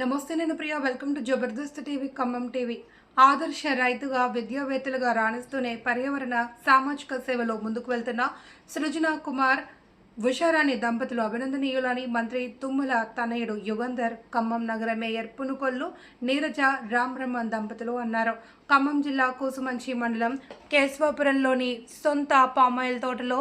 నమస్తే నేను Priya welcome to Jabardasth TV Khammam TV. ఆదర్శ రైతుగా విద్యావేత్తలుగా రాణిస్తూనే పర్యావరణ సామాజిక సేవలో ముందుకు వెళ్తున్న సృజన కుమార్ ఉషారాణి దంపతులు అభినందనీయులని మంత్రి తుమ్మల తనయుడు యుగంధర్, ఖమ్మం నగర మేయర్ పునుకొల్లు నీరజ రామ్రమన్ దంపతులు అన్నారు. ఖమ్మం జిల్లా కూసుమంచి మండలం కేశవాపురంలోని సొంత పామాయిల్ తోటలో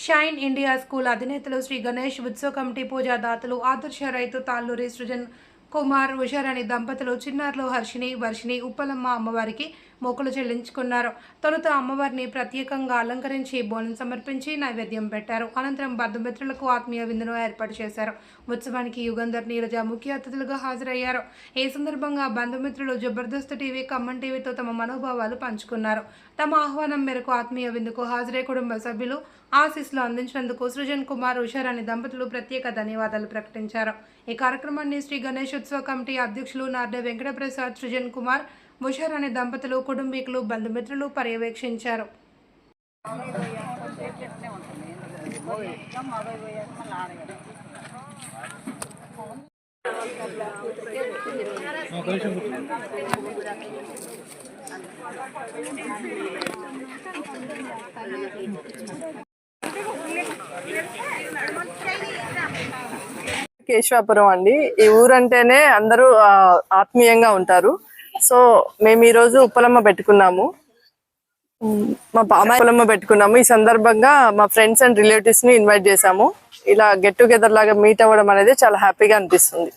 షైన్ ఇండియా స్కూల్ అధినేతలు శ్రీ గణేష్ ఉత్సవ కమిటీ పూజాదాతలు ఆదర్శ రైతు తాళ్ళూరి సృజన్ కుమార్ ఉషారాణి దంపతులు చిన్నారులు హర్షిని వర్షిని ఉప్పలమ్మ అమ్మవారికి మొక్కులు చెల్లించుకున్నారు. తొలుత అమ్మవారిని ప్రత్యేకంగా అలంకరించి బోనం సమర్పించి నైవేద్యం పెట్టారు. అనంతరం బంధుమిత్రులకు ఆత్మీయ విందును ఏర్పాటు చేశారు. ఉత్సవానికి యుగంధర్, నీరజ ముఖ్య అతిథులుగా హాజరయ్యారు. ఈ సందర్భంగా బంధుమిత్రులు జబర్దస్త్ టీవీ, ఖమ్మం టీవీతో తమ మనోభావాలు పంచుకున్నారు. తమ ఆహ్వానం మేరకు ఆత్మీయ విందుకు హాజరై కుటుంబ సభ్యులు ఆశీస్సులు అందించినందుకు సృజన్ కుమార్ ఉషారాణి దంపతులు ప్రత్యేక ధన్యవాదాలు ప్రకటించారు. ఈ కార్యక్రమాన్ని శ్రీ గణేష్ ఉత్సవ కమిటీ అధ్యక్షులు నార్డే వెంకటప్రసాద్, సృజన్ కుమార్ ఉషారాణి దంపతులు, కుటుంబీకులు, బంధుమిత్రులు పర్యవేక్షించారు. కేశవాపురం అండి. ఈ ఊరంటేనే అందరూ ఆత్మీయంగా ఉంటారు. సో మేము ఈరోజు ఉప్పలమ్మ పెట్టుకున్నాము, మా పామాయిలమ్మ పెట్టుకున్నాము. ఈ సందర్భంగా మా ఫ్రెండ్స్ అండ్ రిలేటివ్స్ ని ఇన్వైట్ చేశాము. ఇలా గెట్ టుగెదర్ లాగా మీట్ అవ్వడం అనేది చాలా హ్యాపీగా అనిపిస్తుంది.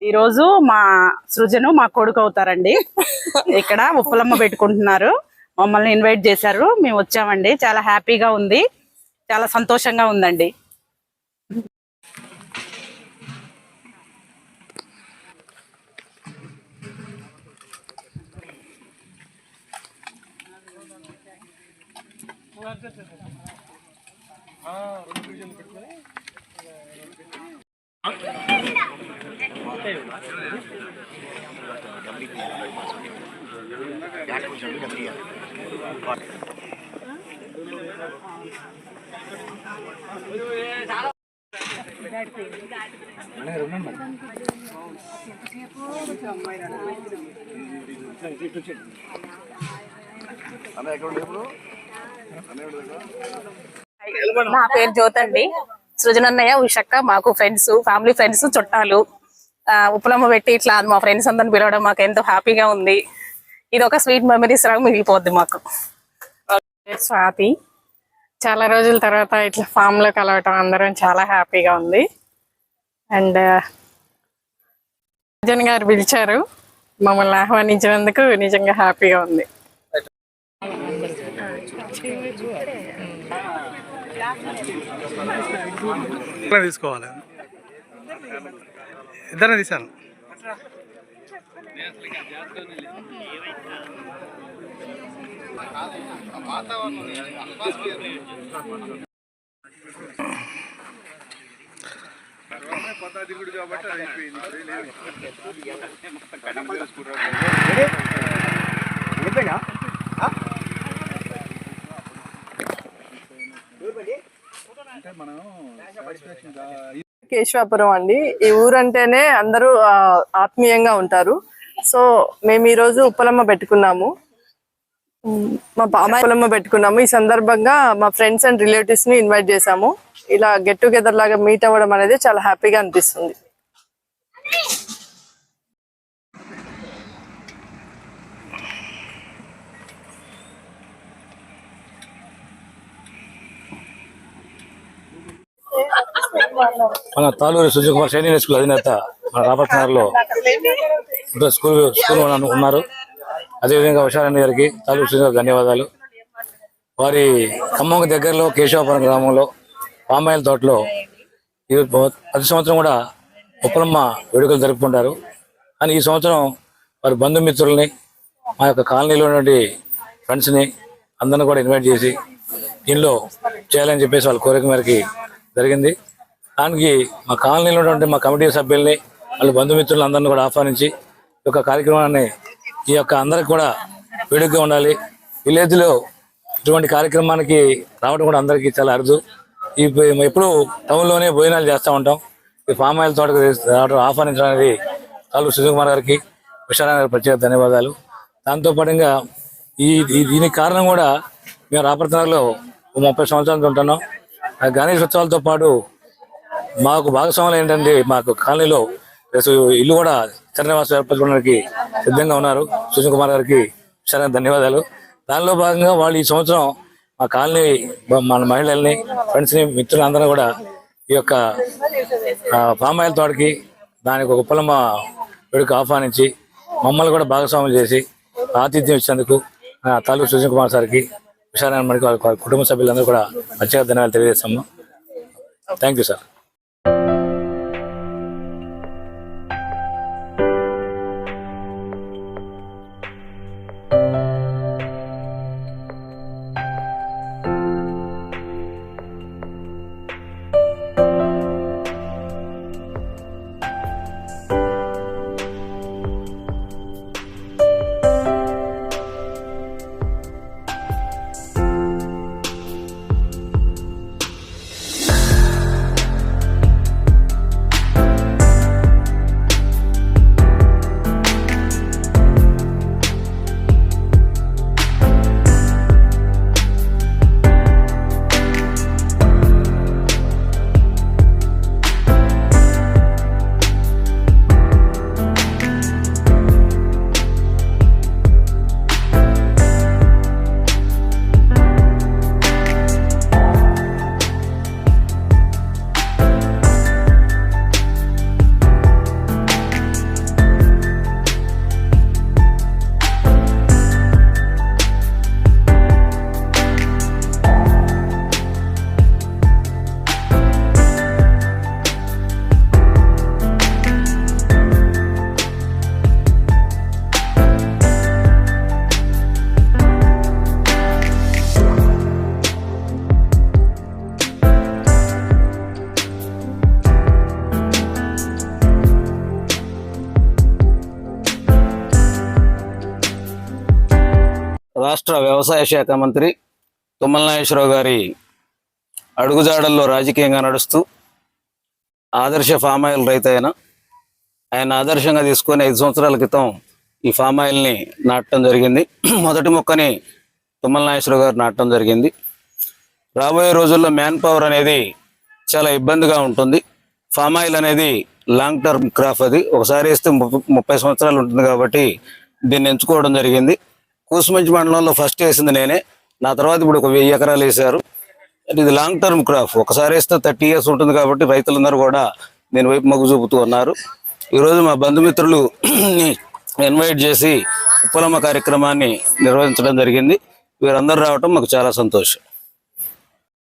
ఈరోజు మా సృజను మా కొడుకు అవుతారండి. ఇక్కడ ఉప్పలమ్మ పెట్టుకుంటున్నారు, మమ్మల్ని ఇన్వైట్ చేశారు, మేము వచ్చామండి. చాలా హ్యాపీగా ఉంది, చాలా సంతోషంగా ఉందండి. నా పేరు జ్యోతి అండి. సృజనన్నయ్య, ఉషక్క మాకు ఫ్రెండ్స్, ఫ్యామిలీ ఫ్రెండ్స్, చుట్టాలు. ఉప్పలమ్మ పెట్టి ఇట్లా మా ఫ్రెండ్స్ అందరిని పిలవడం మాకు ఎంతో హ్యాపీగా ఉంది. ఇది ఒక స్వీట్ మెమరీస్ లాగా మిగిలిపోద్ది మాకు. స్వాతి, చాలా రోజుల తర్వాత ఇట్లా ఫామ్ లో కలవటం అందరం చాలా హ్యాపీగా ఉంది. అండ్ జన్ గారు పిలిచారు, మమ్మల్ని ఆహ్వానించినందుకు నిజంగా హ్యాపీగా ఉంది. తీసుకోవాలి, ఇద్దరే తీశాను. పద్నాలుగు కాబట్టి కేశవాపురం అండి. ఈ ఊరంటేనే అందరూ ఆత్మీయంగా ఉంటారు. సో మేము ఈరోజు ఉప్పలమ్మ పెట్టుకున్నాము, మా పామాయిలమ్మ పెట్టుకున్నాము. ఈ సందర్భంగా మా ఫ్రెండ్స్ అండ్ రిలేటివ్స్ ని ఇన్వైట్ చేశాము. ఇలా గెట్ టుగెదర్ లాగా మీట్ అవ్వడం అనేది చాలా హ్యాపీగా అనిపిస్తుంది. మన Talluri Srujan Kumar shine India school అధినేత మన రాబర్ట్ నగర్లో స్కూల్ ఉన్నారు. అదేవిధంగా ఉషారాణి గారికి, తాళ్ళూరి సృజన్ గారికి ధన్యవాదాలు. వారి ఖమ్మం దగ్గరలో కేశవాపురం గ్రామంలో పామాయిల్ తోటలో ప్రతి సంవత్సరం కూడా ఉప్పలమ్మ వేడుకలు జరుపుకుంటారు. కానీ ఈ సంవత్సరం వారి బంధుమిత్రుల్ని, మా యొక్క కాలనీలో ఉన్నటువంటి ఫ్రెండ్స్ని అందరిని కూడా ఇన్వైట్ చేసి దీనిలో చేయాలని చెప్పేసి వాళ్ళ కోరిక మేరకి జరిగింది. దానికి మా కాలనీలో ఉన్నటువంటి మా కమిటీ సభ్యుల్ని, వాళ్ళ బంధుమిత్రులు అందరినీ కూడా ఆహ్వానించి ఈ యొక్క కార్యక్రమాన్ని ఈ యొక్క అందరికి కూడా వేడుకగా ఉండాలి. విలేజ్లో ఇటువంటి కార్యక్రమానికి రావడం కూడా అందరికీ చాలా అరుదు. ఎప్పుడు టౌన్లోనే భోజనాలు చేస్తూ ఉంటాం. ఈ ఫామ్ ఆయిల్ తోటకు రావడం ఆహ్వానించడం అనేది తాలూరు సుజయకుమార్ గారికి, విశారాయణ గారికి ప్రత్యేక ధన్యవాదాలు. దాంతోపాటుగా దీనికి కారణం కూడా మేము రాపర్తనగర్లో 30 సంవత్సరాల నుంచి ఉంటున్నాం. ఆ గణేష్ ఉత్సవాలతో పాటు మాకు భాగస్వాములు ఏంటంటే మాకు కాలనీలో ఇల్లు కూడా చరణనివాసం ఏర్పరచుకోవడానికి సిద్ధంగా ఉన్నారు. సుజయ్ కుమార్ గారికి చాలా ధన్యవాదాలు. దానిలో భాగంగా వాళ్ళు ఈ సంవత్సరం మా కాలనీ మన మహిళల్ని, ఫ్రెండ్స్ని, మిత్రులందరూ కూడా ఈ యొక్క ఫామ్ ఆయిల్ తోటకి దానికి ఒక ఉప్పలమ్మ వేడుక ఆహ్వానించి మమ్మల్ని కూడా భాగస్వాములు చేసి ఆతిథ్యం ఇచ్చేందుకు తాలూరు సుజయ్ కుమార్ సార్కి, విశారాయణ మణికి వాళ్ళ కుటుంబ సభ్యులందరూ కూడా ప్రత్యేక ధన్యవాదాలు తెలియజేస్తాము. Thank you sir. రాష్ట్ర వ్యవసాయ శాఖ మంత్రి తుమ్మల నాగేశ్వరరావు గారి అడుగుజాడల్లో రాజకీయంగా నడుస్తూ ఆదర్శ ఫామ్ ఆయిల్ రైతు ఆయన ఆదర్శంగా తీసుకొని 5 సంవత్సరాల క్రితం ఈ ఫామ్ ఆయిల్ని నాటడం జరిగింది. మొదటి మొక్కని తుమ్మల నాగేశ్వరరావు గారు నాటడం జరిగింది. రాబోయే రోజుల్లో మ్యాన్ పవర్ అనేది చాలా ఇబ్బందిగా ఉంటుంది. ఫామ్ ఆయిల్ అనేది లాంగ్ టర్మ్ క్రాప్, అది ఒకసారి వేస్తే 30 సంవత్సరాలు ఉంటుంది కాబట్టి దీన్ని ఎంచుకోవడం జరిగింది. కూసుమంచి మండలంలో ఫస్ట్ వేసింది నేనే, నా తర్వాత ఇప్పుడు ఒక 1000 ఎకరాలు వేశారు. ఇది లాంగ్ టర్మ్ క్రాప్, ఒకసారి వేస్తే 30 years ఉంటుంది కాబట్టి రైతులందరూ కూడా దీని వైపు మొగ్గు చూపుతూ ఉన్నారు. ఈరోజు మా బంధుమిత్రులు ఇన్వైట్ చేసి ఉప్పలమ్మ కార్యక్రమాన్ని నిర్వహించడం జరిగింది. వీరందరూ రావటం మాకు చాలా సంతోషం.